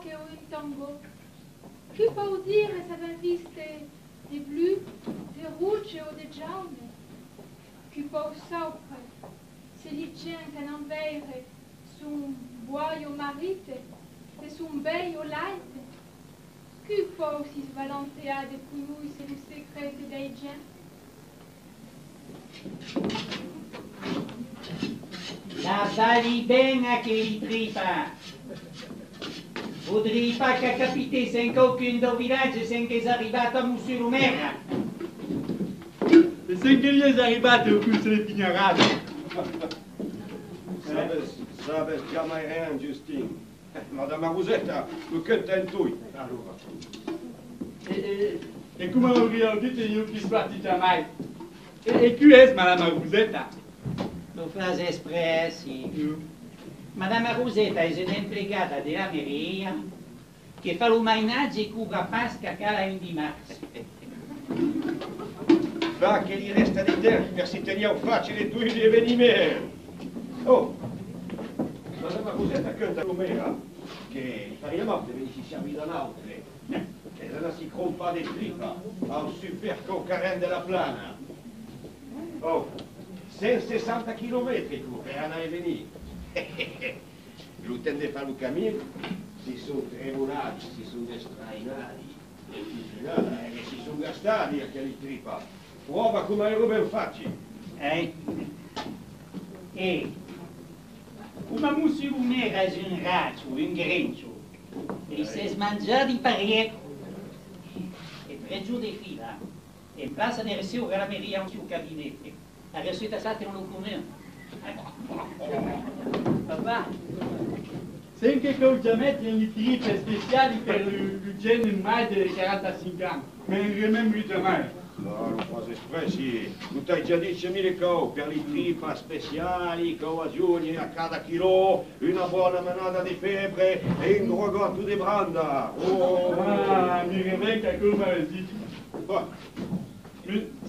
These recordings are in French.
che ho un tango. Che può dire se ben viste di blu, di rouge o di giaune? Che può sopra se gli gente non vede su un buoio marite e su un bello laite? Che può si svalenteare di cui se i segreti dei gente? La balibena che li tripa. Voudrais pas qu'à capiter senza aucun do village senza che è arrivato a Mussurumera. E senza che è arrivato a questo ignorato. Sabes già mai rien, Justine. Madame Rosetta, lo che tentui. Allora. E come ho detto io che sbatti già mai. E qui è Madame Rosetta? Lo fas espressi. Madame Rosetta è un'implegata della Meria che fa l'umainaggio e cura Pasca cala in di marzo. Va che gli resta di te per si tenere facile tu gli avvenimenti. Oh, Madame Rosetta canta l'omera che i pariamotti ve si servi da un'altra. E là si crompa di tripa al super concarren della plana. Oh, 160 chilometri per andare e venire. L'utente fa il cammino, si sono tremolati, si sono destrainati, e si sono gastati a che li tripa. Prova come ero ben facile. Una mussurumera è un razzo, un grencio, e si è smangiato di parietto. E tre giù di fila, e in place di ricevere la Meria un suo gabinetto. La ricevita stata non lo comune. Papà, senza che ho già messo in tripe speciali per il genere mai di 45 anni, ma non rimembro mai. No, non fai espressi, tu t'hai già detto mille cose, per le tripa speciali, che a giugno a cada chilo, una buona manata di febbre e un drogato di branda. Oh, mi rivenga come avessi detto.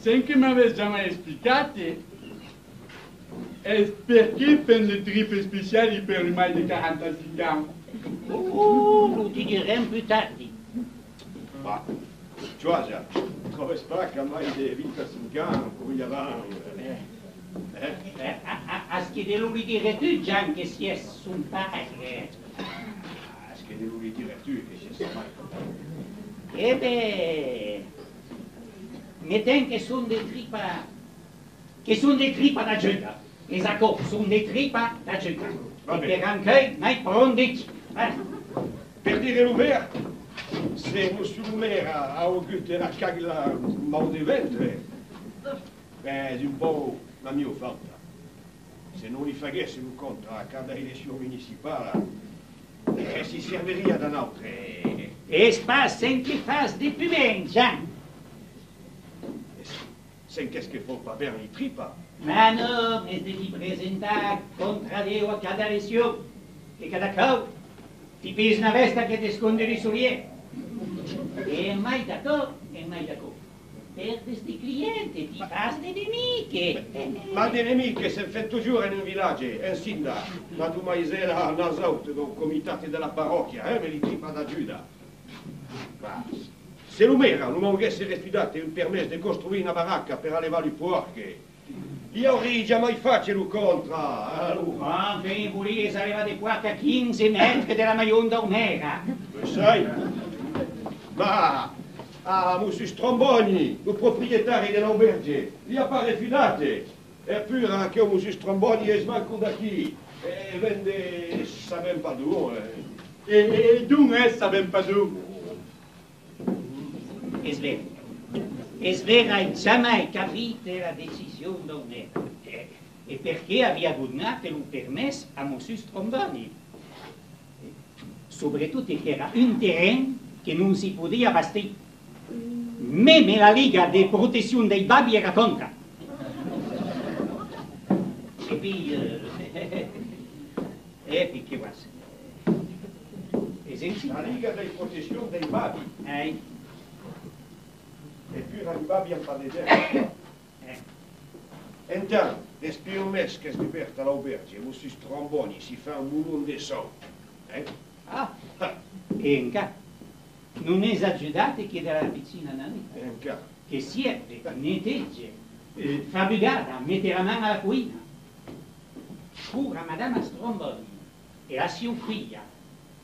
Senza che mi avessi già mai spiegato, è perché per le tripe speciali per i mai di 45 anni? Lo ti diremo più tardi. Ma, Giorgia, come spacca mai di 25 anni, come gli avanti? A che lui dire tu, Gian, che si è son padre. A che lui dire tu, che si è mai. E beh, mi ten che sono dei tripa da giocare. Esatto, sono dei tripa da giocare. E per anche mai pronti. Per dire l'umera, se Mussurumera ha avuto la cagla mal di ventre, è un po' la mia falta. Se non li facessimo contro a cada elezione municipale, si serviria da un'altra. E spassa in che fas di più ben, Gian. Sen qu'est-ce che fa pas bene i tripa? Ma no, mi devi presentare contro Dio a cada elezione. Che cada cau ti pesi una vesta che ti sconde di solie. E mai d'accordo, e mai d'accordo. Per questi clienti ti fas di nemiche. Ma di nemiche se fait toujours in un villaggio, in Sinda, ma tu maisera a Nasaut, del comitato della parrocchia, me li tripa da Giuda. Ma se l'umera non avesse refidato un permesso di costruire una baracca per allevare le porche, io avrei già mai fatto lo contra. Ma ben volete se arrivate qua a 15 metri della maionda umera. Lo sai? Ma Monsieur Stromboni, il proprietario dell'auberge, gli ha pas refidate. Eppure anche Monsieur Stromboni è smanco da chi e vende sapem pas dove. E tu non sapem pas dove. È svero, hai già mai capito la decisione d'Omera. E perché aveva donato il permesso a Monsieur Stromboni. Soprattutto che era un terreno che non si poteva bastire. Meme la Liga di protezione dei babbi era contro. E poi... che guarda. La Liga di protezione dei babbi. E più i babbi hanno pas vedere. Intanto, despre un mese che è scoperta l'auberge, Monsieur Stromboni si fa un mulon di soldi. E in capo non è esagerato che dalla piscina nanetta, Enca. che siete, nettegge, fabbricata, mette la mano alla cucina. Cura Madame Stromboli e la sua figlia,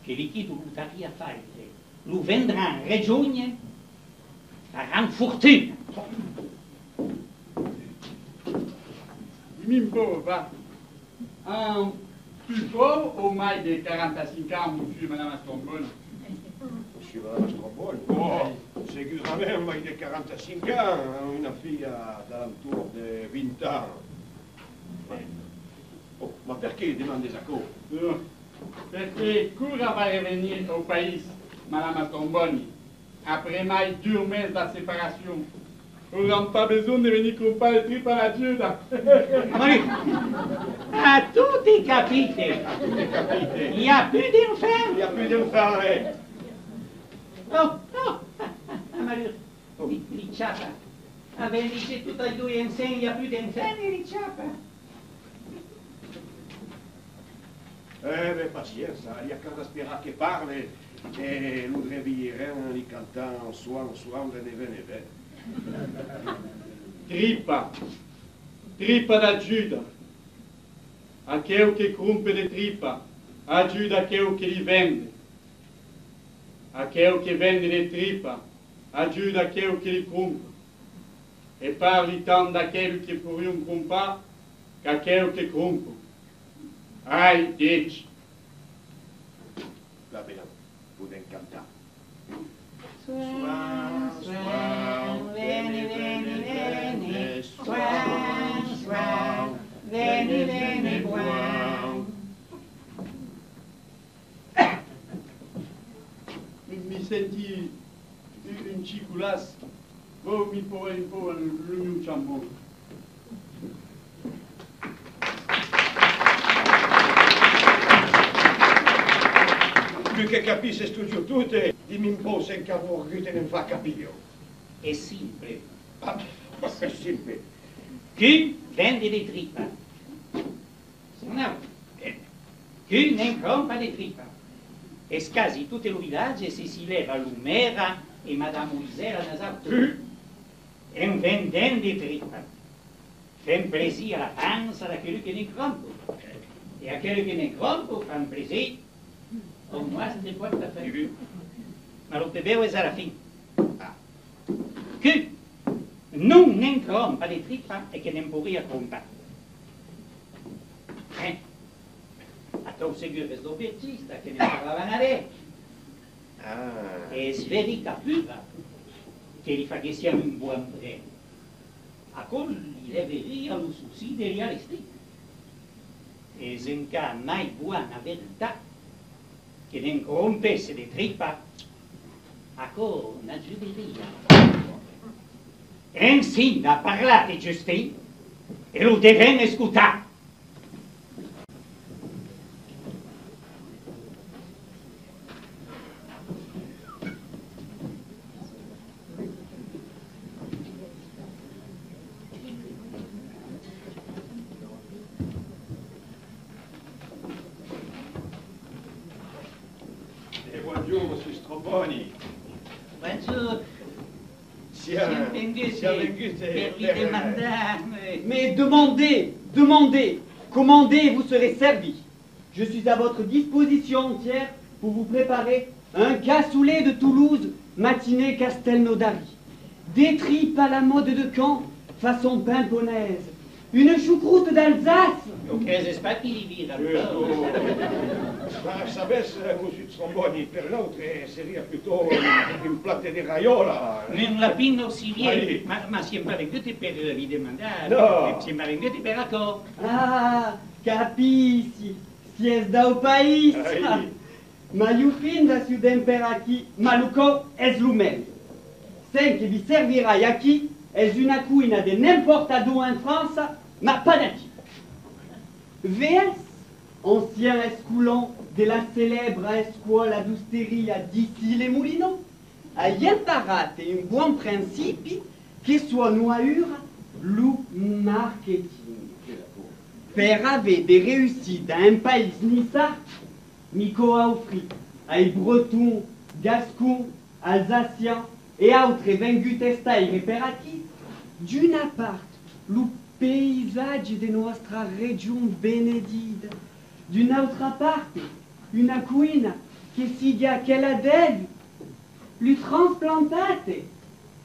che li chiedo l'utaria fatte, lo vendrà in regione, faranno fortuna. Dimmi un po', va. Un plus fort ou moins de 45 ans, monsieur, madame Stromboli? Monsieur Madame Stromboli. Oh, sicuramente mai di 45 anni, una figlia d'alentour di 20 anni. Oh, ma perché demande ça cosa? Perché Cura va revenir au pays, madame Stromboli, après mai 2 meses de séparation. Nous n'avons pas besoin de venir couper le trip à la Giuda. A tutti capite, Tutti capite? il n'y a plus Il d'inferno. n'y a plus d'infâme. Oh, no, Mario, li ciapa. Avete tutti e due insieme, il n'y a plus d'inferno e li ciapa. Beh, pazienza, il y a qu'à spérare che parli e lo revireranno li cantano suon de neve. Tripa. Tripa da Giuda. Aquele que crumpe de tripa, ajuda aquele que lhe vende. Aquele que vende de tripa, ajuda aquele que lhe crumpa. E parle tanto daquele que podiam crumpar, qu'aquele que crumpa. Ai, dici. Va bene, puoi cantare. Swan, swan, veni, veni, veni, swan, swan, veni, veni, buon. Mi senti un ciculas, mi poi un po' un ciambone. Tu che capisci sto giù tutte, dimmi un po' se che vuoi che te ne fa capire. È simple. Ah, è semplice. Qui vende di tripa. No, qui ne rompa di tripa. E scasi tutto il villaggio e si leva l'umera e Madame Ulisera Nazarto. E un vendendo di tripa. Fa plaisir alla panza da quello che ne rompo. E a quello che ne rompo fa un plaisir. Au moins, c'est quoi que t'as fait? Ma lo te veo es alla fin. Che non ne rompa di tripa e che ne pourria rompa. A tu sicuro che sto piacista che ne parlavano a lei. E sverica pura che gli fa che sia un buon premio. A col gli leveria lo sussidio realistico. E senca mai buona verità che ne rompesse di tripa a col una giuderia. E insieme a parlare giusti e lo deve ascoltare. Buongiorno, monsieur Stromboli. Buongiorno. Siamo venuti per lui demandare. Mais demandez, demandez, commandez et vous serez servi. Je suis à votre disposition entière pour vous préparer un cassoulet de Toulouse, matinée Castelnaudary. Des tripes à la mode de Caen, façon pimponnaise. Une choucroute d'Alsace. Ok, j'espère qu'il y vira. Ma sapesse, monsieur Stromboli, per l'autre seria plutôt un plat di raiola. Un lapino si viene, Allez. ma siamo venuti per vi demandare. No. Siamo venuti per accordo. Ah, capisci, sies dau país. Ai. Ma iufin da sudemperaki, maluco es lumel. Sen che vi servirai aqui es una cuina de n'importe d'où en France, ma pas d'aqui. VS, ancien escoulon de la célèbre escuola d'Usteria d'ici les Moulineaux, a imparate un buon principi che soit noaura lu marketing. Per ave de réussite à un pays nissa, Nico a offri ai breton, gascon, alsacien et autres vengut estai reperati, d'una part, lo paisatge de nostra region benedida, d'una altra parte, una cuina che siga quella d'elle, lu transplantate,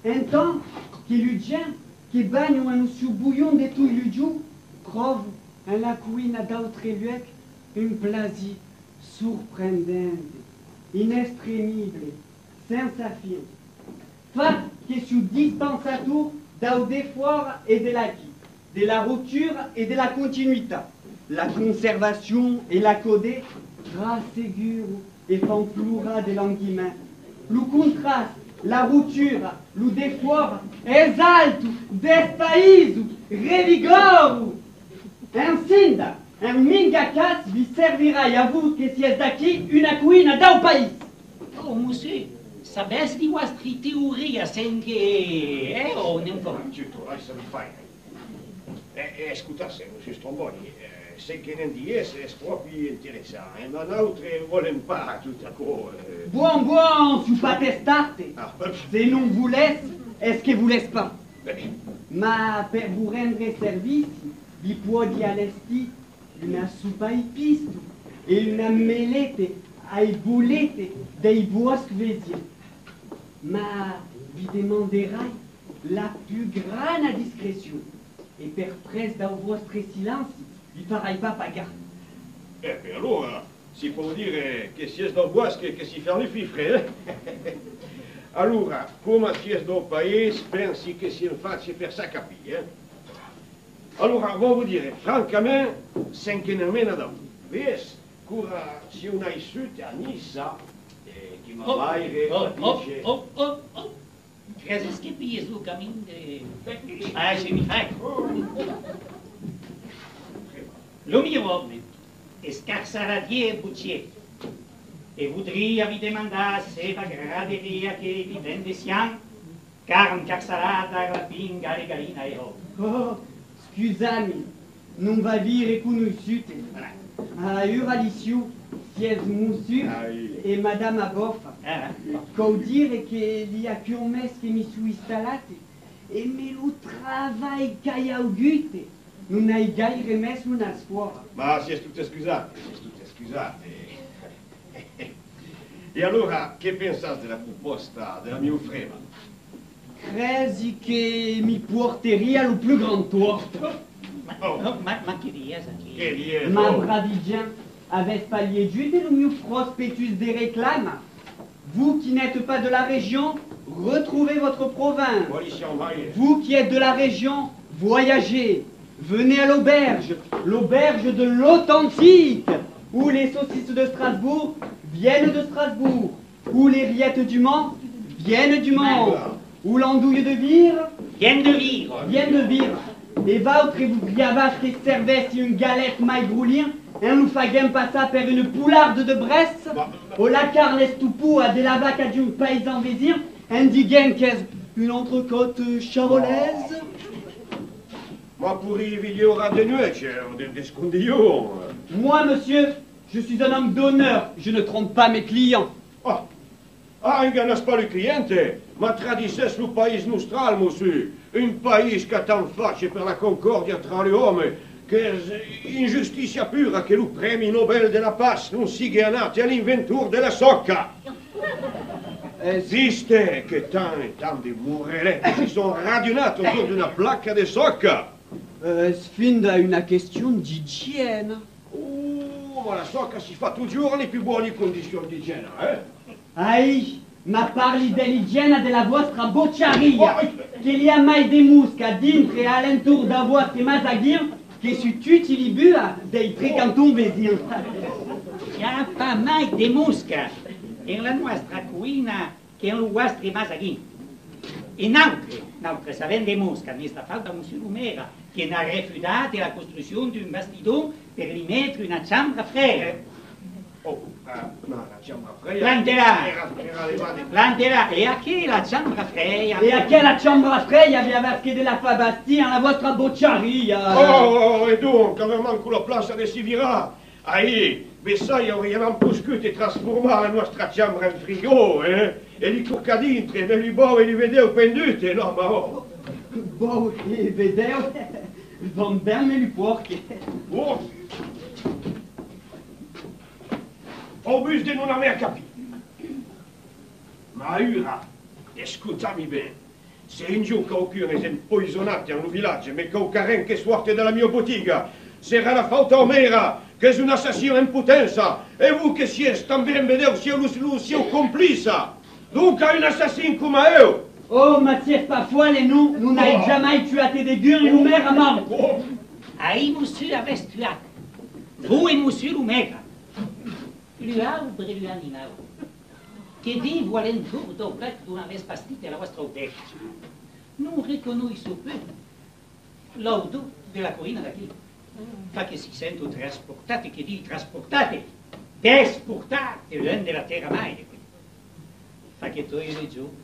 un temps che lu gen, che bagno un suo bouillon de tout lu giù, trovo en la cuina d'autre luoc un plaisir surprendente, inesprimible, senza fin. Fa che su dispensatur dau devoir et de l'acquis, de la rupture et de la continuité, la conservation et la codée, rasseguro et fanflura de l'anguimain. Le contraste, la rupture, le devoir, exalto, despaiso, revigoro. Incinda, un mingacas vi servirai a vous que si es daqui una cuina dau país. Oh, monsieur, sabes di vostri teoria sen che... oh, non fa. Certo, lasciami fare. Scusate, monsieur Stromboni, se che non dies è proprio interessante, ma l'altre volen pas tutta cosa. Buon, su patestate. Ah, Se non vous laisse, est-ce que vous laisse pas? beh, Ma per vous rendre service, vi può di allesti una soupa ai pisto e una melete ai boulette dei boschi vesi. Ma vi demanderai la più grande discrétion e per pres dal vostro silenzio vi farai pas pagar. beh, allora si può dire che si è dal bosco che si fanno le fifre, Allora, come si è dal paese, pensi che si faccia per sa capire, Allora, voglio dire, francamente, sen che nemmeno da vedi, cura si una issuti a Nissa, che mi vai dice... Crezi che pies lu camin de... Ah, je mi fai. Lo mio uomo è scarsaradier Buccier e voudria vi demandare se va graderia che vi vende sian carne carsalata, rapinga e gallina e ho. Oh, scusami, non va vi riconosciute. A Uraliciu, si es mussu e Madame Aboffa. Cau dire che li ha più un mes che mi su installati e me lo travai che augute. Non hai gaire messo una scuola. Ma si è tutte scusate, E allora, che pensate della proposta della mia frema? Crezi che mi porteria lo più grand torto. Ma che riesa che... Che riesa? Ma bravidien, avez pas liédu de le mieux prospectus des réclames. Vous qui n'êtes pas de la région, retrouvez votre province. Vous qui êtes de la région, voyagez. Venez à l'auberge de l'authentique, où les saucisses de Strasbourg viennent de Strasbourg, où les rillettes du Mans viennent du Mans, où l'andouille de Vire viennent de Vire. Et votre vous griavas qui servait une galette maigrouline, un nous fagem passa per une poularde de Bresse, au la carne estoupou à de la vaque à d'un paysan vésir, indigène qu'est une entrecôte charolaise. Ma pour y vivre aura de nuit, des scondillons. Moi, monsieur, je suis un homme d'honneur, je ne trompe pas mes clients. Inganas pas le cliente, ma tradisses lo país nostral, monsieur. Un país che tan face per la concordia tra gli uomini, che ingiustizia pura che lo premi Nobel della Pace non sia nati all'inventor della socca. Esiste che tanti mureletti si sono radunati autour d'una placca di socca. Sfinda una question d'hygiène. Ma la socca si fa tutti i giorni più buone condizioni di igiene, Ai, ma parli dell'igiene della vostra bocciaria, che li ha mai de musca dintre e all'intorno da vostri masaghir, che su tutti li bua dei tre cantoni vesins. Ja, pas mai de musca in la nostra cuina che in vostri masaghin. E nautre savent de musca, ne sta falta monsieur Lumera, che ha refudato la costruzione di un bastidon per li mettere una ciambra frère. La ciambra freia. Planterà, e a che la ciambra freia? E a che la ciambra freia vi avete della Fabastia la vostra bocciaria? E dunque, avevo manco la plaza di Sivirà. Ahí, Besai avevamo puscuto e trasformare la nostra camera in frigo, E li tocca dentro, e li boh e li vedevo pendute, no, ma oh. Boh, e vedevo, van bene li porche. Oh! Ho bus di non aver capito. Ma ora, ascoltami bene, se un giorno qualcuno è impoisonato in un villaggio, ma qualcuno che suorte dalla mia bottega, sarà la faute a mera, che è un assassino in potenza, e voi che siete también vedere se lo sia complice. Dunque è un assassino come io. Oh, ma c'est pas folle, nous n'avons jamais tué des gueux, nous mère à mort. Oh. Aí, monsieur, avesse tuat. Vous et monsieur Lumega. Luau, brille animal. Che di vuole un furto plec d'un aves pastite la vostra obec. Non riconosce peu l'auto della collina da qui. Fa che si sento trasportate, che di trasportate, desportate, l'un della terra mai. Fa che tu eri giù.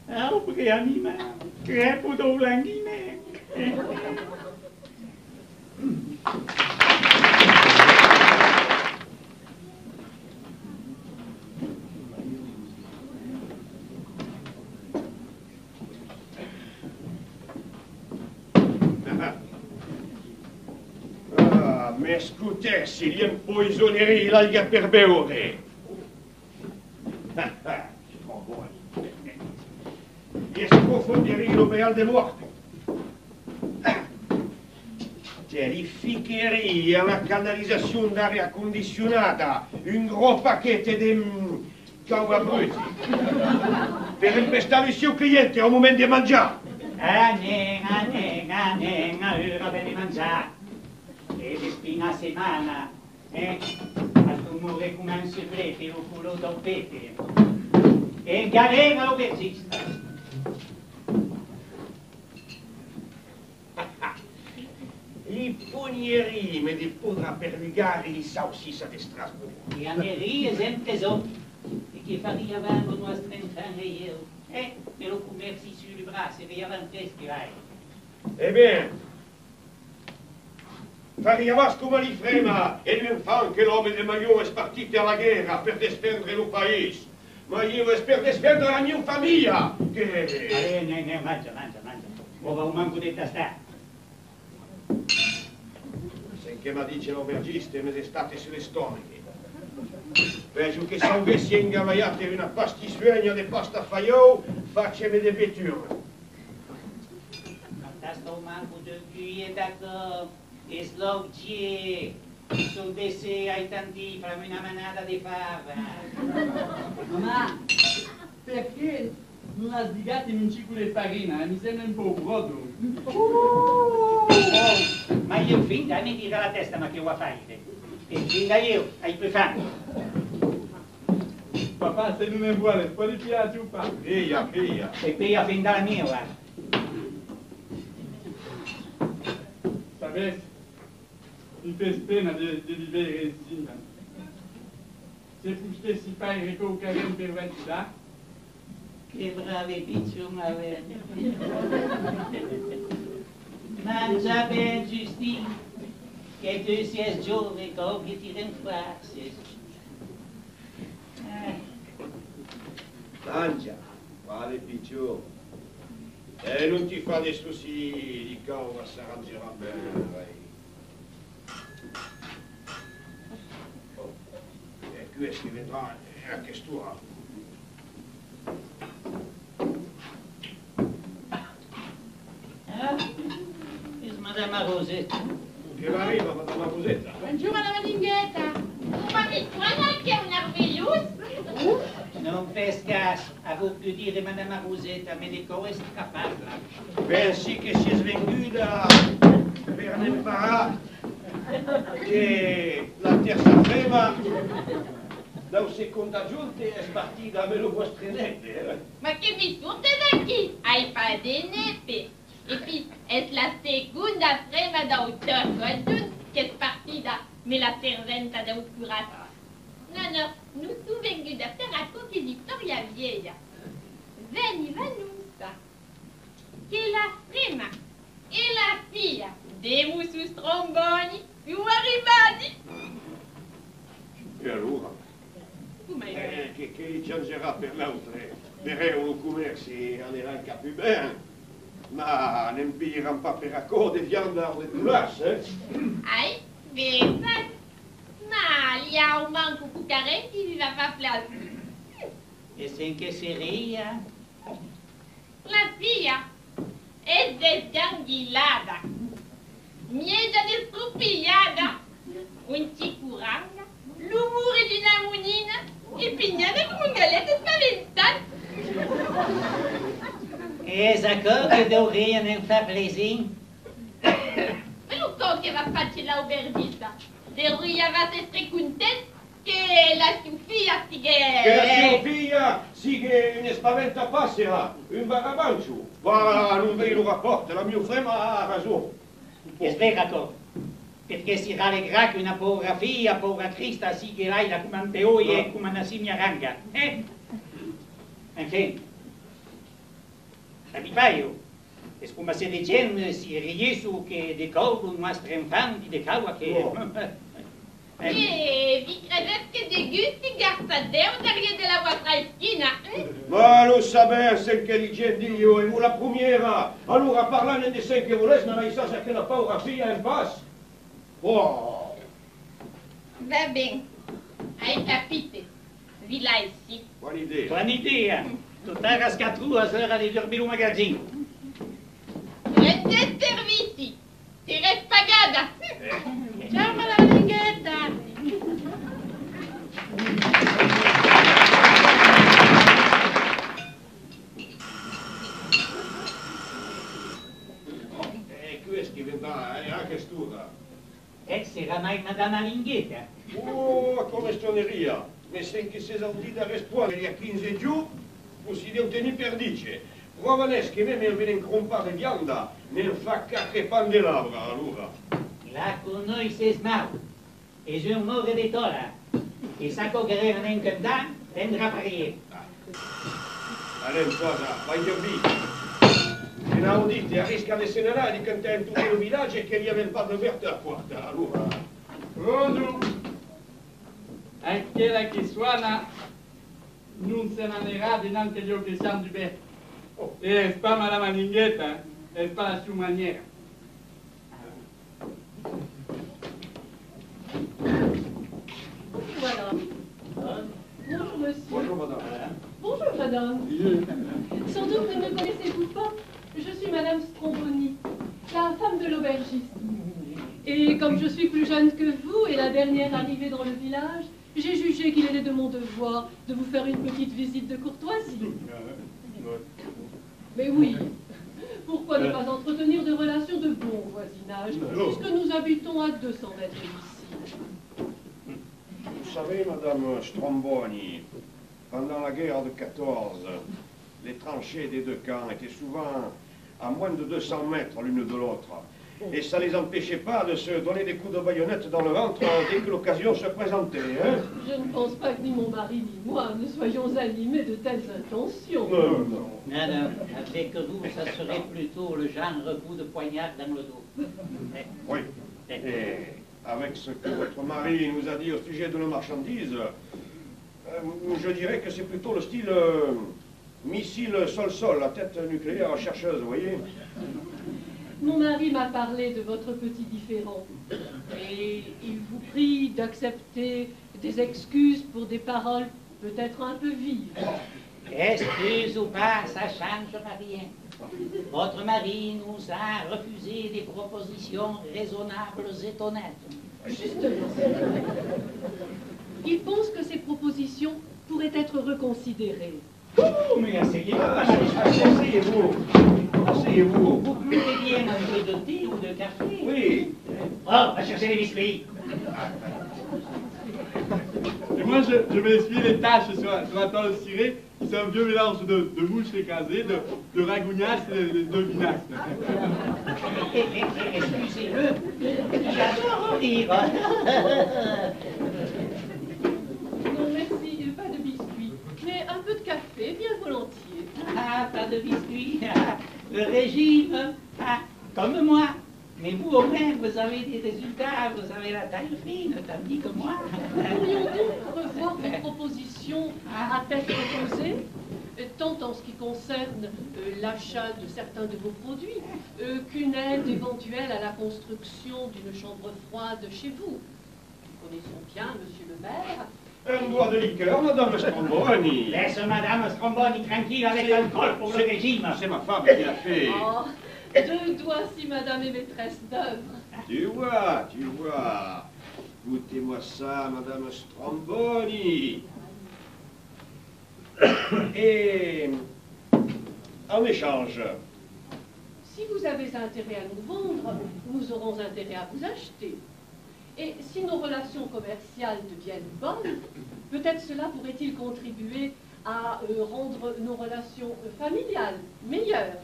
Aubre animal, crepo do blanghine. Ah, mi scutessi gli impoisoneri l'alga per beure. Gli sprofonderì l'opeal de morte. Terrificheria, una canalizzazione d'aria condizionata, un gros paquet di cavabruti per impestare il suo cliente al momento di mangiare. Anen, ora bene mangiare. E di spina settimana, al tumore come un segrete, lo culo da un pepe. E in galera lo persista. I pugnerie di podrà per ligare i saucissa di Strasburgo. E a Nerie sempre so, e che faria vanno nostra infame io. Me lo commerci sul braccio, e avanti freschi vai. Ebbene, faria vas come li frema, e l'infant che l'uomo del maillot è partito alla guerra per difendere il paese. Ma io è per difendere la mia famiglia, che... Mangia. Ora un manco di tastare. Che mi dice l'aubergiste, mi state sulle stomache. Peggio che se avessi ingavaiato una pastissuegna di pasta fagliò, facemi de béture. Ma sto manco di qui e d'accordo, e sloggie, sul desse ai tanti, fammi una manata di fava. Mamma, perché non ha sdigato in un ciclo di farina? Mi sembra un po' brodo. Ma io finta mi tira la testa, ma che vuoi fare? E finta io, hai più fame. Papà, se non ne vuole, poi ti piace un po'. Figlia. E qui a finta la mia, guarda. Sapessi, mi fa pena di vivere insieme. Se potessi fare qualcosa per vendita. Che brave piccione avete. Mangia ben, Justine, che tu sei giovane, che ti rinforzi. Mangia, quale piccione. E non ti fa dei souci di causa, si arrangerà bene. Oh, e questo vedrà anche stua. Madame Rosetta. Che arriva, Madame Rosetta? Buongiorno, Madame Linghetta. Ma mi suona che è una velus? Non pescas, avevo più dire Madame Rosetta, me di cosa parla. Pensi che si è svenduta per ne imparare che la terza fema da un seconda giunta è partita per le vostre neppe. Ma che mi surte da chi? Hai pas de neppe. E puis, es la segunda frema da un terzo adjunt che è partita me la serventa da un curato. No, nous sommes venus da per racconter l'historia vieja. Veniva che la frema e la figlia dei sus tromboni più arrivati giungerà per l'altre. Verremo un commerci en era il più bene, ma ne piglieranno pas per accordo de viande dans les douleurs, Ai, verdade. Ma il y a un manco cucaré qui vive à pas place. E sen che seria? La fia è desanguillada, miega distruppillada, un cicuranga, l'umore di una munina e pignata come un galletto spaventato. E zacò che dovrei non fa plaisir? Ma lo so che va farci l'aubergista. Dovrei essere contento che la sua figlia si Che la sua figlia siga ne spaventa passera, un barabancio. Ma non ve lo rapporto, la mia frema ha ragione. E speraco, perché si rallegrà che una povera figlia, povera trista, si che lei la come un peoie e come una simia ranga. Enfin, capipaio, e come se de gente si riesu che de colgo nostri infanti de cagua che... E vi credete che de gusti garzadeo derrière de la vostra esquina? Ma lo sapere se che li gente io e la primiera, allora parlando di sé che volesse, non hai sa che la paura figlia in pace. Oh. Va bene, hai capito, vi la ici. Buona idea. Buona idea, tutta rascatrua sarà di dormire un magazzino. Prendete servizi, ti resta pagata. Ciao, madame Linghetta. Questo che va, anche stura. Sarà mai Madame Alinghetta? Oh, come stoneria. Ma se che si esaudita a rispondere a 15 giorni, così non te ne perdice. Provanesco che me viene in crompare vianda, nel fa cacche pan de laura, allora. La con noi se smau, e un ore di tola, e sa che non incantà, vendrà parier. Allora, cosa, vai a vita. Inauditi, arrisca le senerali di cantare in tutto il villaggio e che gli aveva fatto verde a porta, allora. Pronto? Anche la che suona non se ne era dinanzi agli occhi santi bene. E spama la maninghetta e fa la sua maniera. Voilà. Bonjour monsieur. Bonjour, madame. Bonjour madame. Sans doute ne me connaissez-vous pas. Je suis madame Stromboni, la femme de l'aubergiste. Et comme je suis plus jeune que vous et la dernière arrivée dans le village, j'ai jugé qu'il était de mon devoir de vous faire une petite visite de courtoisie. Mais oui, pourquoi ne pas entretenir de relations de bon voisinage, puisque nous habitons à 200 mètres d'ici. Vous savez, madame Stromboni, pendant la guerre de 14, les tranchées des deux camps étaient souvent à moins de 200 mètres l'une de l'autre. Et ça ne les empêchait pas de se donner des coups de baïonnette dans le ventre dès que l'occasion se présentait. Hein? Je ne pense pas que ni mon mari ni moi ne soyons animés de telles intentions. Non. Non, avec vous, ça serait plutôt le genre coup de poignard dans le dos. Oui. Et avec ce que votre mari nous a dit au sujet de nos marchandises, je dirais que c'est plutôt le style missile sol-sol, la tête nucléaire chercheuse, vous voyez. Mon mari m'a parlé de votre petit différend et il vous prie d'accepter des excuses pour des paroles peut-être un peu vives. Excuse ou pas, ça changera rien. Votre mari nous a refusé des propositions raisonnables et honnêtes. Justement. Il pense que ces propositions pourraient être reconsidérées. Oh, mais asseyez-vous, asseyez-vous. Asseyez-vous. Vous buvez bien un peu de thé ou de café? Oui. Oh, va chercher les biscuits. Et moi, je vais essuyer les taches sur la toile cirée. C'est un vieux mélange de mouches écrasées, de ragougnasse et de vinasse. Excusez-le, j'adore rire. Non, merci, pas de biscuits, mais un peu de café, bien volontiers. Ah, pas de biscuits. Le régime, comme moi. Mais vous, au moins, vous avez des résultats, vous avez la taille fine, tandis que moi... Pourrions donc revoir vos propositions à tête reposée, tant en ce qui concerne l'achat de certains de vos produits, qu'une aide éventuelle à la construction d'une chambre froide chez vous. Nous connaissons bien, monsieur le maire. Un doigt de liqueur, madame Stromboni. Laisse madame Stromboni tranquille avec l'alcool pour le régime. C'est ma femme qui l'a fait. Oh, 2 doigts si madame est maîtresse d'œuvre. Tu vois. Goûtez-moi ça, madame Stromboni. Et en échange, Si vous avez intérêt à nous vendre, nous aurons intérêt à vous acheter. Et si nos relations commerciales deviennent bonnes, peut-être cela pourrait-il contribuer à rendre nos relations familiales meilleures.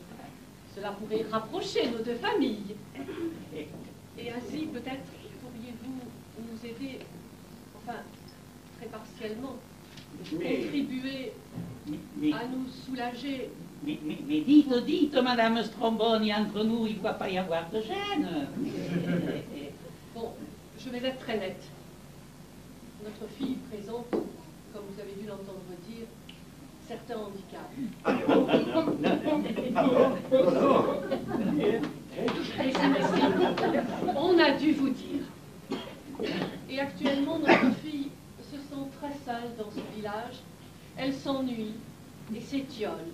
Cela pourrait rapprocher nos 2 familles. Et ainsi, peut-être, pourriez-vous nous aider, enfin, très partiellement, contribuer à nous soulager. Mais dites, madame Stromboni, entre nous, il ne doit pas y avoir de gêne. Bon, je vais être très nette. Notre fille présente, comme vous avez dû l'entendre dire, certains handicaps. On a dû vous dire. Et actuellement, notre fille se sent très seule dans ce village. Elle s'ennuie et s'étiole.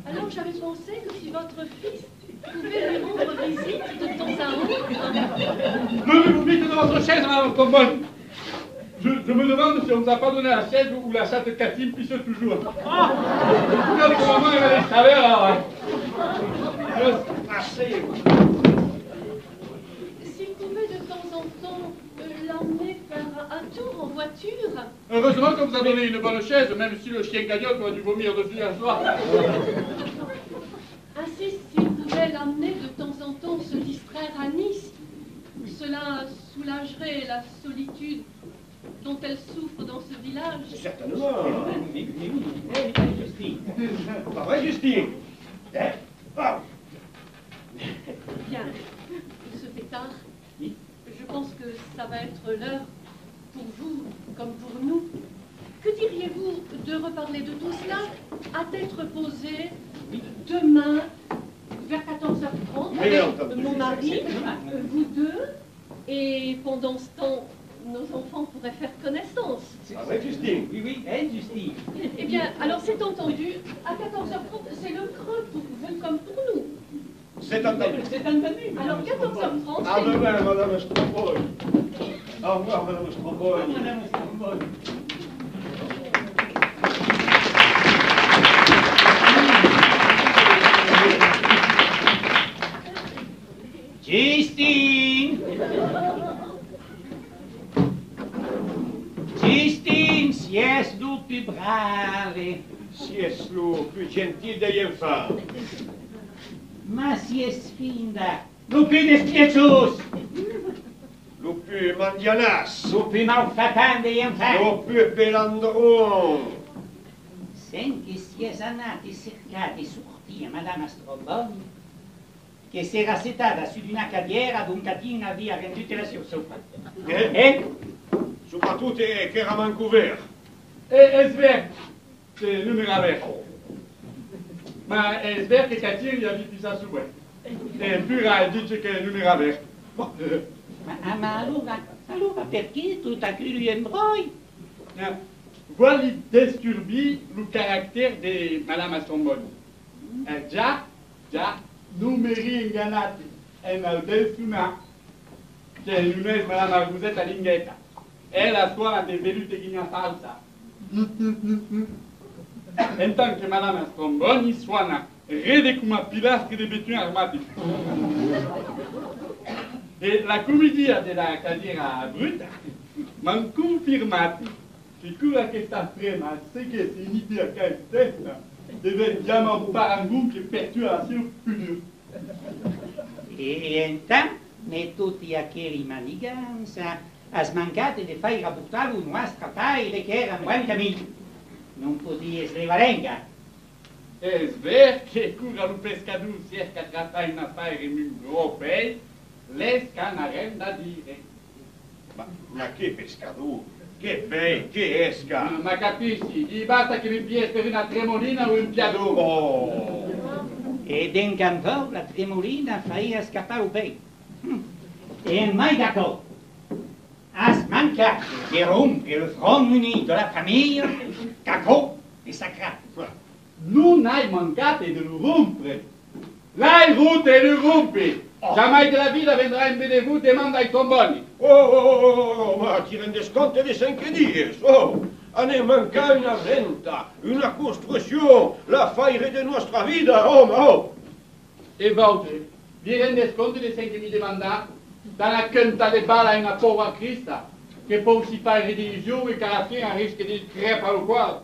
Alors j'avais pensé que si votre fils pouvait lui rendre visite de temps à autre... Ne vous vite de votre chaise, madame Stromboni. Je me demande si on ne vous a pas donné la chaise où la chatte Catine pisse toujours. Notre maman elle va les travers, alors. S'il pouvait de temps en temps l'emmener faire un tour en voiture. Heureusement que vous a donné une bonne chaise, même si le chien cagnotte aurait dû vomir dessus hier soir. Ainsi, s'il pouvait l'amener de temps en temps se distraire à Nice, cela soulagerait la solitude dont elle souffre dans ce village. Certainement. Mais oui, Justine. Pas vrai, Justine? Bien, il se fait tard. Je pense que ça va être l'heure pour vous comme pour nous. Que diriez-vous de reparler de tout cela à tête reposée demain vers 14h30 avec mon mari, vous 2, et pendant ce temps, nos enfants pourraient faire connaissance. Pas vrai, Justine? Oui, Justine. Eh bien, alors c'est entendu, à 14h30, c'est le creux pour vous comme pour nous. C'est entendu. Alors 14h30, À demain, madame Stromboni. Au revoir, madame Stromboni. Madame Stromboni. Justine! Justine, si es tu più brave? Si es lo più gentile degli infanti. Ma si es finda, lo più despiacius, Lo più mandianas. lo più malfatant degli infanti. Lo più pelandron. Sen che si es andati cercati sortir Madame Stromboni, che si era settata su di una carriera d'un catino via renduta la sursopra. Soprattutto che era Vancouver. E sper che non era vero. Ma sper che Catine gli ha pisa su. E Pura dice che non era vero. Ma allora perché tu t'as cru lui embrouille? Voilà disturbi le caractère de Madame Stromboni. Già, numeri ingannati e nel desuna che non è Madame Argusetta Linghetta. È la suona dei venuti in falsa. Intanto che Madame Stromboni suona rede come pilastri di bettino armati. E la commedia della carriera brutta mi ha confermato che quella che sta prima, se che si inizia a casa stessa, deve chiamare un parangon che perturbazione più. E intanto, ne tutti aquelli maniganza, ha smancato di fare rapportare un nostro paese che era 90.000. Non podia essere valenga. Es ver que cura lo pescador cerca tratar una fare europei, les canarem da dire. Ma che pescador? Che bei, che esca! Ma capisci? Gli basta che mi pies per una tremolina o un piador. Oh! E d'incantor la tremolina faria scappare un pei. E mai d'accordo. As mancato di rompere il front unito della famiglia, cacò e sacrato. Non hai mancato di lo rompere. L'hai rotto e lo rompi. Jamais de la vita vendrà in benevù e manda ai tromboni. Oh, ma ti rendi conto di che dici? Oh, a ne manca una venta, una costruzione, la faire de nostra vita, oh, ma oh! E volte, vi rendete conto di che mi demanda dalla canta de bala in una povera Crista, che poi si fa religione e che alla fine rischia di crepare al cuore.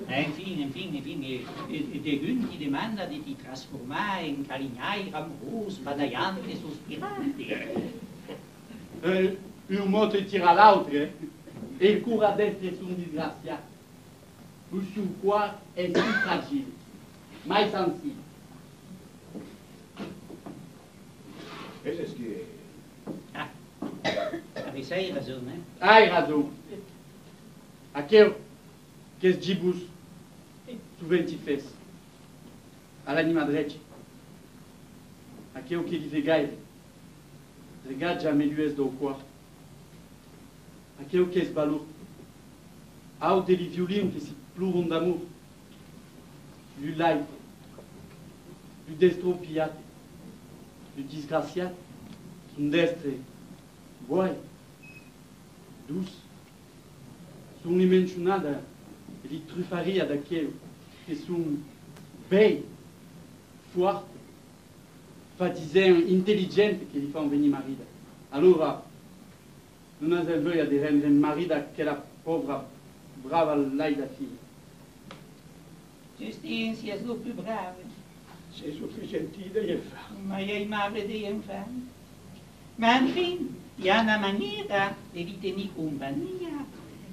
Infine, de un ti demanda di ti trasformare in calignai ramorosi, badaianti e sospiranti. Un moto tira l'altro, e il cura d'essere un disgraziato. Il suo cuore è più fragile, mai sensibile. È che... Ah, avevi ragione. Hai ragione. Aquel que es gibus tu venti fes, all'anima drece. Aquel que li vegai, regat jamais lui es do cuore. Aquel que es valor, au de li violin que si pluron d'amour, lui lai, lui destropiat, lui disgraciat, son destre, boy, douce, son imensionada, li trufaria daquele que son bem, forte, fatizem, inteligente que li fan venir marida. Allora, non es el voglia di rendere marida aquella povera, brava laida figlia. Justin, si és el più bravo. Sei sufficiente di fare. Ma io amabile di infame. Ma infine, hi ha una maniera di li tenir compagnia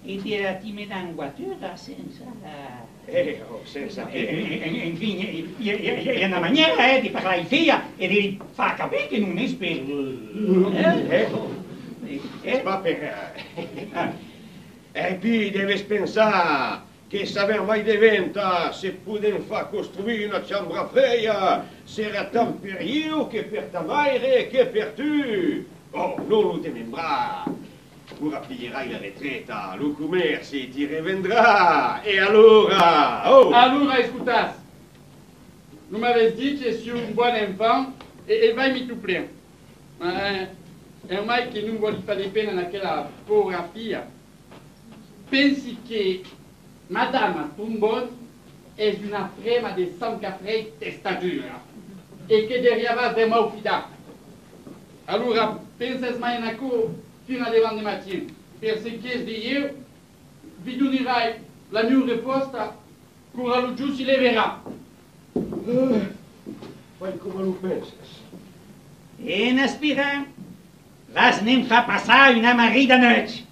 e di timida in guatura senza... Oh, senza che... Infine, hi ha una maniera di parlare in figlia e di far capire che non è per... Ma per... E poi devi pensare che saper mai diventa se putem far costruire una ciambra feia, sarà tant per io che per ta madre che per tu. Oh, non lo temembra. Ora piglierai la retreta, lo commercio ti rivendrà. E allora? Oh! Allora, escutas, non m'avais dit que je suis un bon enfant e vai mi tu plein. Ma è ormai che non voglio fare pena naquela povera figlia. Pensi che Madame Tombon è una prema di San Caffrey testatura e che derriava de mau fida. Allora, penses mai in acco fino alle lande mattina. Per se chiesi di io, vi donerai la mia risposta, cura lo giù si leverà. Fai come lo pensi. E in aspirant, las nem fa passare una marida noche.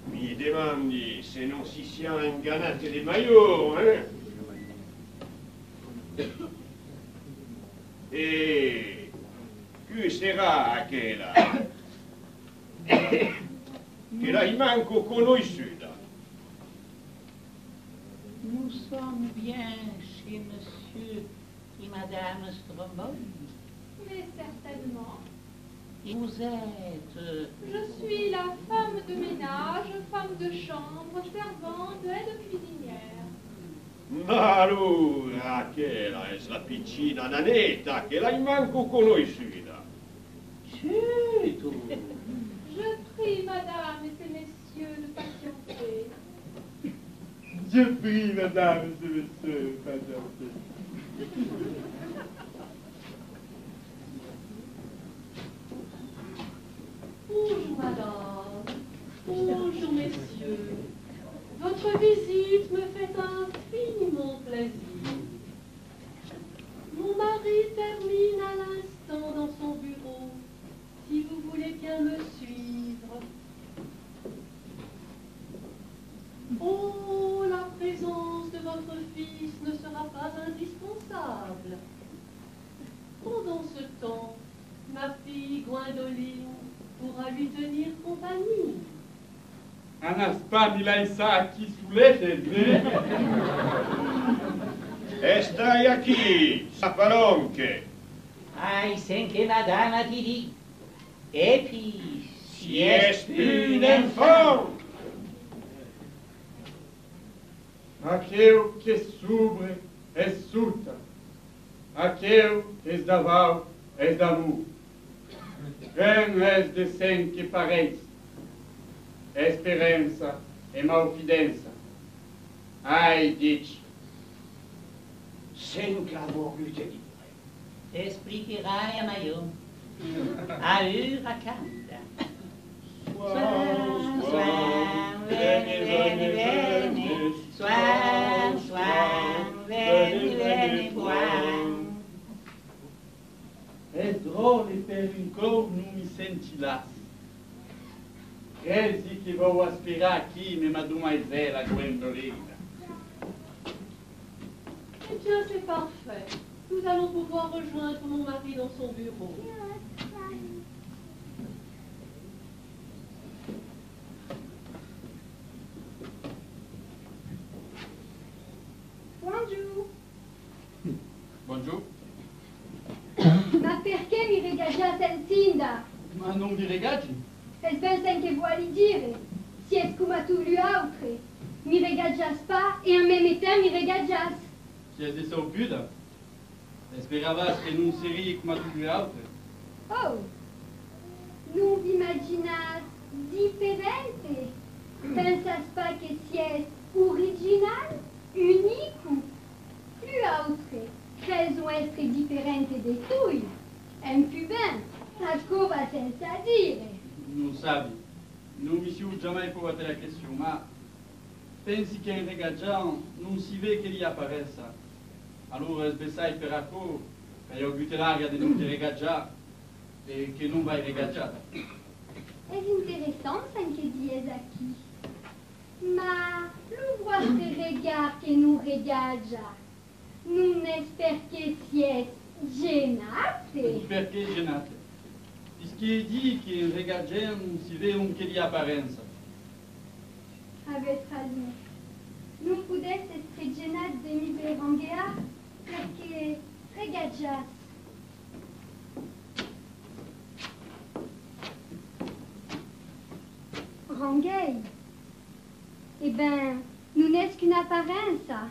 Mi demandi se non si siano ingannati di maior, E che sarà quella? Che la manco conosciuta. Nous sommes bien chez monsieur et madame Stromboli. Mais certainement. Et vous êtes... Je suis la femme de ménage, femme de chambre, servante, aide cuisinière. Allora, quella è la piccina nanetta, che la manco conosciuta. Certo. Je prie, madame et ces messieurs, de patienter. Je prie, madame, et messieurs, patienter. Bonjour madame, bonjour messieurs. Votre visite me fait infiniment plaisir. Mon mari termine à l'instant dans son bureau. Si vous voulez bien me suivre. Oh, la présence de votre fils ne sera pas indispensable. Pendant ce temps, ma fille Gwendoline pourra lui tenir compagnie. Anaspa Milaïsa qui soulève les Stai aqui, sapalonche. Ai, sen che madame ti dit. Et puis, Si es un enfant. Aquel que sobre é suta. Aquel que es davau es damu. Quem es de sem que parece. Esperança e malfidença. Ai, dici. Senza volute di t'expliquerai à Maillot. À Uracanda. Soin, soin, veni, veni, veni. Soin, soin, veni, veni, buon. É drôle per un cor non mi senti là. Credi che vou aspirar aqui, me mademoiselle Gwendoline. Eh bien, c'est parfait. Nous allons pouvoir rejoindre mon mari dans son bureau. Bonjour. Bonjour. Ma perché mi regaggia sentinda? Ma non vi regaggi? Es pensen che vuoi dire? Si es come tu lui altre. Mi regaggias pas e en même temps mi regaggias. Si es de saupuda? Esperavas que non seria come tutti gli altri? Oh, non vi imaginas diferente? Pensas pas que si es original, unico, plus altre, credo essere differente de tui. En più ben, a cova senza dire. Non sabe. Non mi siamo jamais posé la question, ma pensi che in regaggiano non si vede che gli apparessa. Allora sbessai per acco, e ho avuto l'aria di non ti regaggiare e che non vai regaggiata. Es interessant ce que dies aqui. Ma lo vostre regard que non regaggia, non es perché sies genate? Perché genate? Puisqu'il dit che in regaggiano non si vede un che di apparenza. Avete ragione. Non potesse essere genat de mi veranghear perché regaggias. Ranghei? Eh ben, non es qu'une apparenza.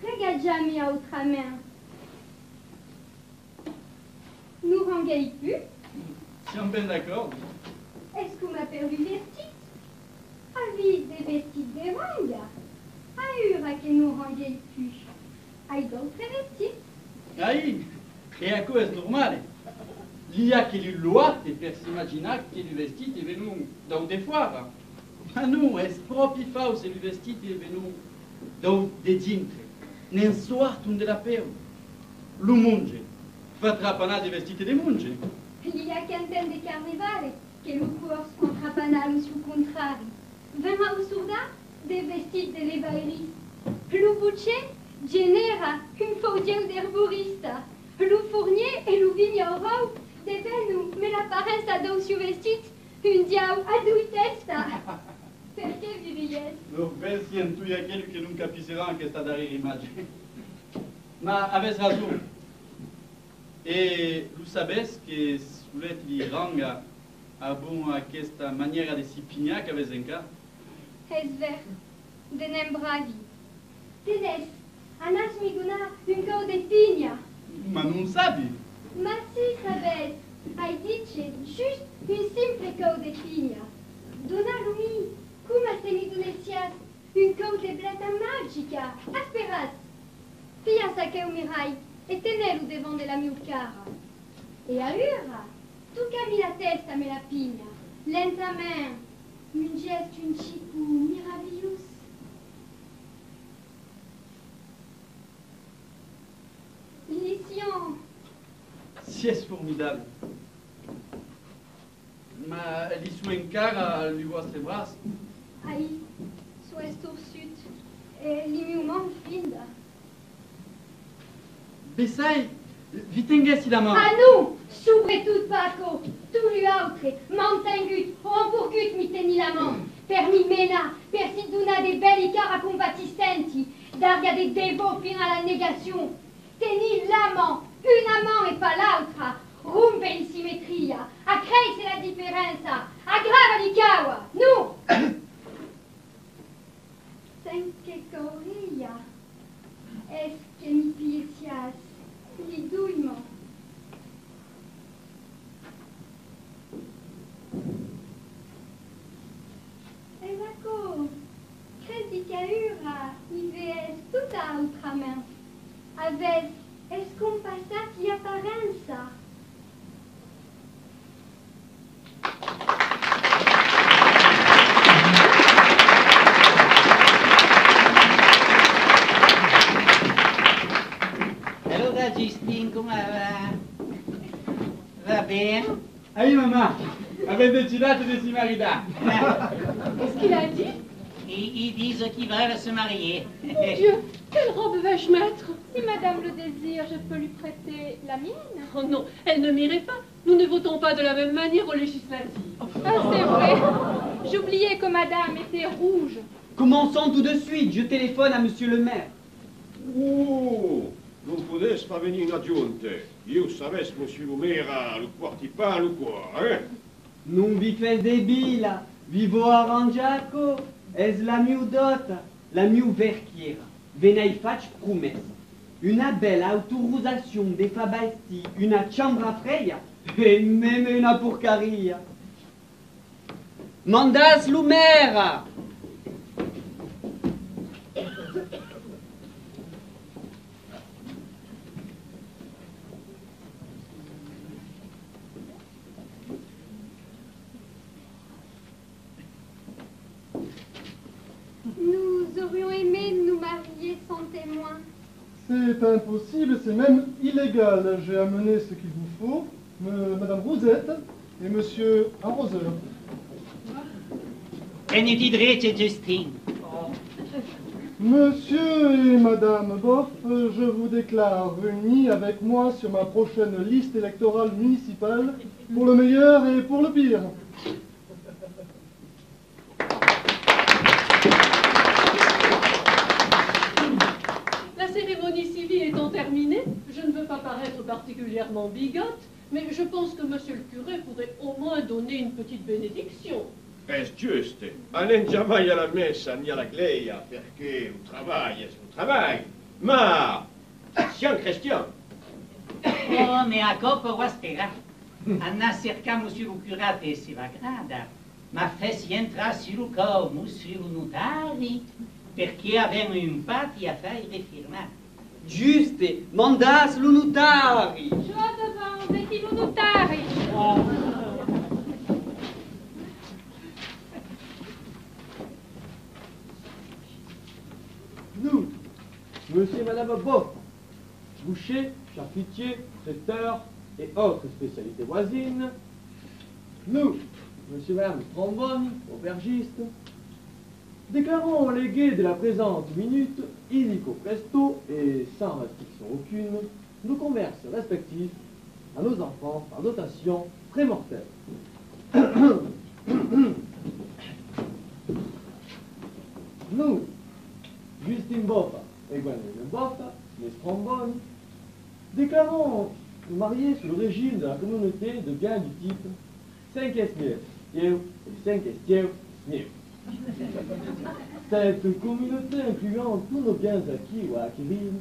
Regaggiami autrament. Nous ranghei plus? Siamo ben d'accordo. Est-ce qu'on m'a perdu vestit? Avis des vestit de ranga. Aura che non ranghei plus. Hai d'autres vestit? Aí, e a coisa normale. Gli ha che li luate per si immaginare che i vestiti vengono da un defoire. Ma no, è proprio falso, i vestiti vengono da un de dintre. Nel suarto un della perla. Lo munge. Fa trapanare i vestiti di munge. Il y a qu'un de carnevale che lo corso contrapanalo sul contrario. Verrà usurda de vestit de levairis. Lo buce genera un faudiel d'herborista. Lo fournier e lo vigneron de venu, me l'apparenza d'un su vestit un diau a due testa. Perché vi ries? Lo pensi in tu aquello che non capisserà anche sta dare l'immagine. Ma avete ragione. E lo sapete che sull'et di ranga abbiamo questa maniera di si pignare che avete in casa? Es ver, de nem bravi. Tenes Anas mi dona un co de pigna. Ma non sapi? Ma si, sabes, hai dice just un simple co de pigna. Dona lui, come se mi donesias un co de bleta magica. Asperas, fia sa che umirai e teneru devant de la mia cara. E allora, tu cammi la testa me la pigna, lentamente, un gesto un cipo meraviglioso. Mission. C'est formidable. Ma li sue in cara lui vostre brasse. Ai, sois torsut, e li miu man finda. Besai, vi tengesi la mano. Ah non, soprattutto Paco, tu lui altre, mantengut, emporcut mi teni la man, per mi mena, per si dona de belli cara combattissenti, darga de devo fino alla negazione. Teni l'amant, un amant e pas l'altra, rumpe in simmetria, accresce la differenza, aggrava di caua, nu! Senche corria, es che mi piacias, li duimo. E vaco, credi che ura, mi ves tutta altra men. Avec escompassati apparenza. Allora Justine, come va? Va bene? Aïe maman, avete deciso di si maritare. Qu'est-ce qu'il a dit? Ils disent qu'ils veulent se marier. Mon Dieu, quelle robe vais-je mettre? Si madame le désire, je peux lui prêter la mienne. Oh non, elle ne m'irait pas. Nous ne votons pas de la même manière aux législatives. Ah, c'est vrai. J'oubliais que madame était rouge. Commençons tout de suite, je téléphone à monsieur le maire. Non potesse pas venire in aggiunte. Io savesse, monsieur Lumera, lo quartipan, lo qua, Non vi fes debila, vivo arrangiaco, es la miu dota, la miu verchiera. Venai fac promessa. Una bella autorizzazione de fabesti, una ciambra freia e meme una porcaria. Mandas Lumera! Nous aurions aimé nous marier sans témoin. C'est impossible, c'est même illégal. J'ai amené ce qu'il vous faut, Madame Rosette et Monsieur Arroseur. Prenez di drecce, Justine. Monsieur et Madame Boff, je vous déclare réunis avec moi sur ma prochaine liste électorale municipale, pour le meilleur et pour le pire. La cérémonie civile étant terminée, je ne veux pas paraître particulièrement bigote, mais je pense que monsieur le curé pourrait au moins donner une petite bénédiction. È giusto, non jamais alla messa ni alla gleia, perché un travail è un travail. Ma siamo cristiani. Oh, mais encore pour spera. Anna cerca monsieur le curate si va grada, ma fes entra sur le corps, monsieur le notari, perché avevano un patti a fare rifirmare. Giuste, mandas lo notari! Joie devant, vecchi notari. Nous, Monsieur et Madame Boff, boucher, charcutier, traiteur et autres spécialités voisines. Nous, Monsieur et Madame Trombone, aubergiste, déclarons légués de la présente minute, illico presto et sans restriction aucune, nos converses respectifs à nos enfants par dotation prémortelle. Nous, Justine Boffa et Gwendoline Boffa, les Trombone, déclarons nous marier sous le régime de la communauté de biens du type 5 estiers et 5 estiers. Cette communauté incluant tous nos biens acquis ou à acquérir,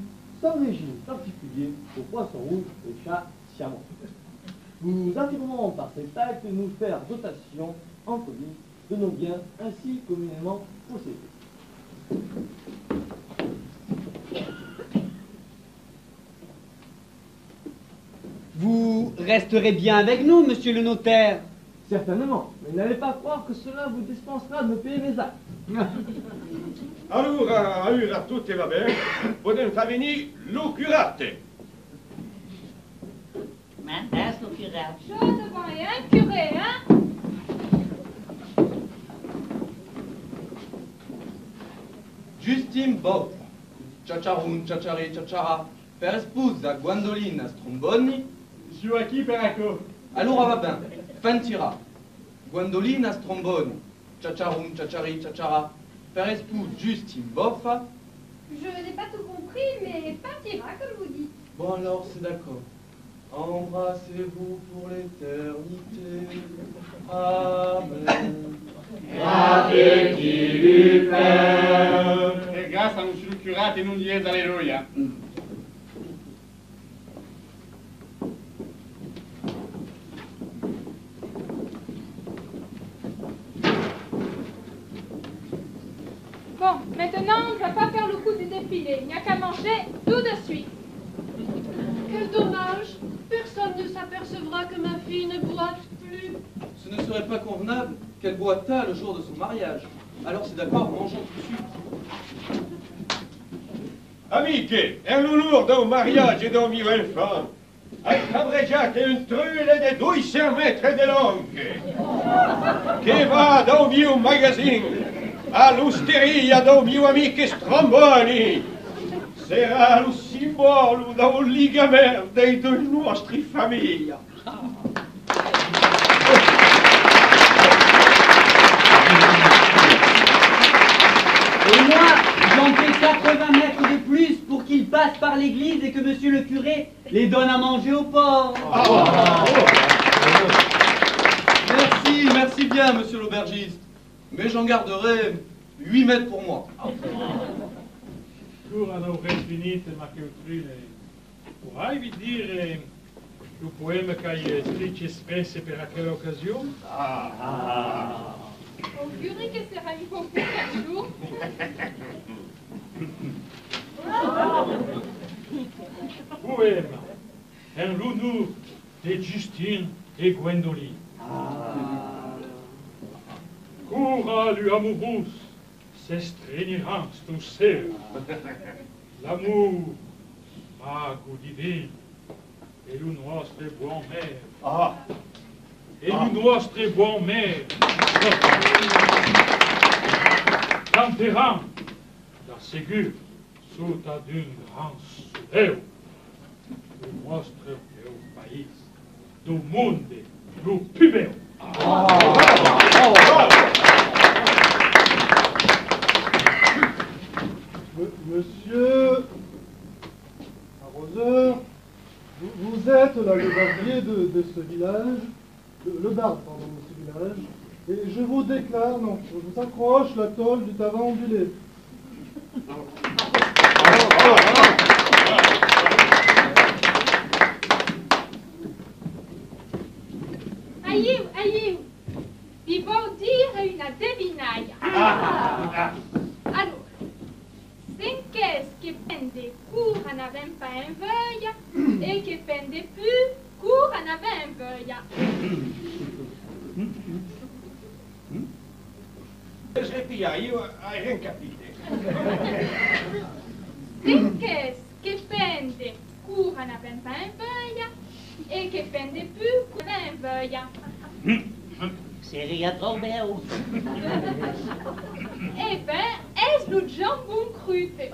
sans régime particulier aux poissons rouges et chats siamois. Nous affirmons par cet acte nous faire dotation en commun de nos biens ainsi communément possédés. Vous resterez bien avec nous, monsieur le notaire? Certainement, mais n'allez pas croire que cela vous dispensera de me payer mes actes. Allora tutti va bene, potete venire lo curate. Mandas lo curate. Chose devant rien, curé, hein? Justine Boff, Ciacciarun, Ciacciari, Ciacciara, per sposa Gwendolina Stromboni. Joachim Perraco. Allora va bene, Fantira, Gwendolina Stromboni, Ciacciarun, Ciacciari, Ciacciara, per sposa Justine Boff. Je n'ai pas tout compris, mais partira, comme vous dites. Bon alors, c'est d'accord. Embrassez-vous pour l'éternité. Amen. Appétit du Père. E grazie a monsieur le curate e non diez alleluia. Bon, maintenant, on ne va pas faire le coup du défilé. Il n'y a qu'à manger tout de suite. Quel dommage! Personne ne s'apercevra que ma fille ne boite plus. Ce ne serait pas convenable qu'elle boitât le jour de son mariage. Alors c'est d'accord, mangeons tout de suite. Amiche, è l'onore d'un mariage d'un mio enfant. Hai cabreggiato un trule de 200 metri de longue. Che va da un mio magazine all'osteria da un mio amico Stromboni. Sarà lo simbolo da un ligamento dei due nostri famiglia. Et moi, j'en fais 80 mètres de plus pour qu'il passe par l'église et que monsieur le curé les donne à manger aux pauvres. Merci, merci bien, monsieur l'aubergiste. Mais j'en garderai 8 mètres pour moi. Ora dovrei finite, ma che utrine. Vorrai vi dire il poema che hai scritto spesso per quella occasione? Au curé que sera il faut pour 4 jours. Poema en l'honneur de Justine et Gwendoline. Cura lui amoureuse, s'estreignerà sto sera. L'amour, mago divin, et le nostre buon mère. Et le nostre buon mère. Canterà da ségur sous d'un grand soleil. Le nostre bel pays, du monde le plus beau. Monsieur arroseur, vous êtes là le barbier de ce village, le barde, pardon, de ce village, et je vous déclare, non, je vous accroche la tôle du tabac ondulé. Aiu, vi vuol dire una devinaia. Allora, finché che pende cura n'avem pas un veuille, e che pende più cura n'avem veuille. Ripia, io hai rien capito. Finché che pende cura n'avem pas un veuille, e che pende più cura n'avem veuille. Seria trop belle. Eh ben, est-ce le jambon crute?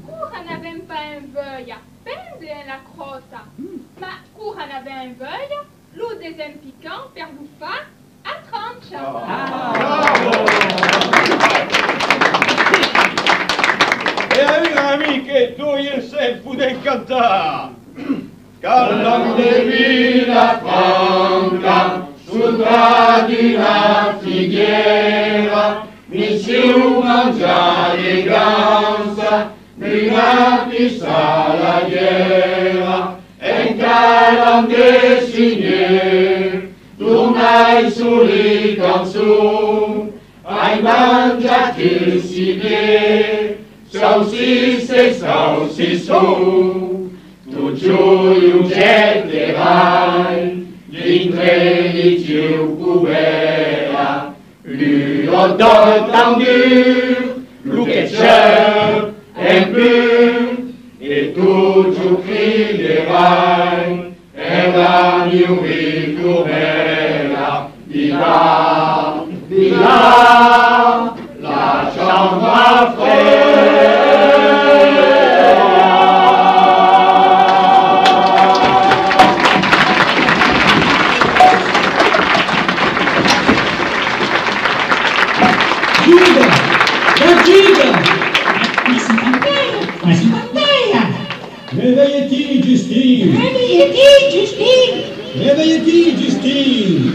Cura n'avem pas un veuille, pende la crotte. Ma cura n'avem un veuille, l'eau des piquant per l'uffa a tranche. E allora amiche, tu yourself puoi cantare. Cantando de vida franca, su sopra di una fighiera, mi si mangia eleganza, prima pista la guerra, e calam de signer, tu n'hai soli canzoni, hai mangiati si bien, saucisson, tu giù getterai, l'intredicio cubera, l'hot dog tan dur, le ketchup impur, et toujours crierai, et la nuit tournera, viva, viva, la chambre à frère. Réveille-t-il, Justine? Réveille-t-il, Justine? Réveille-t-il, Justine?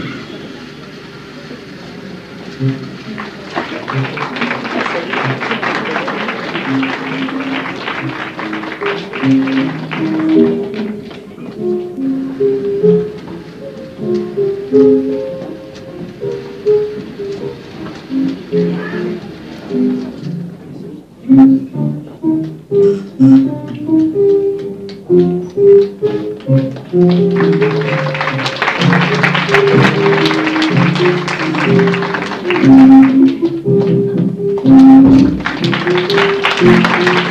Thank you.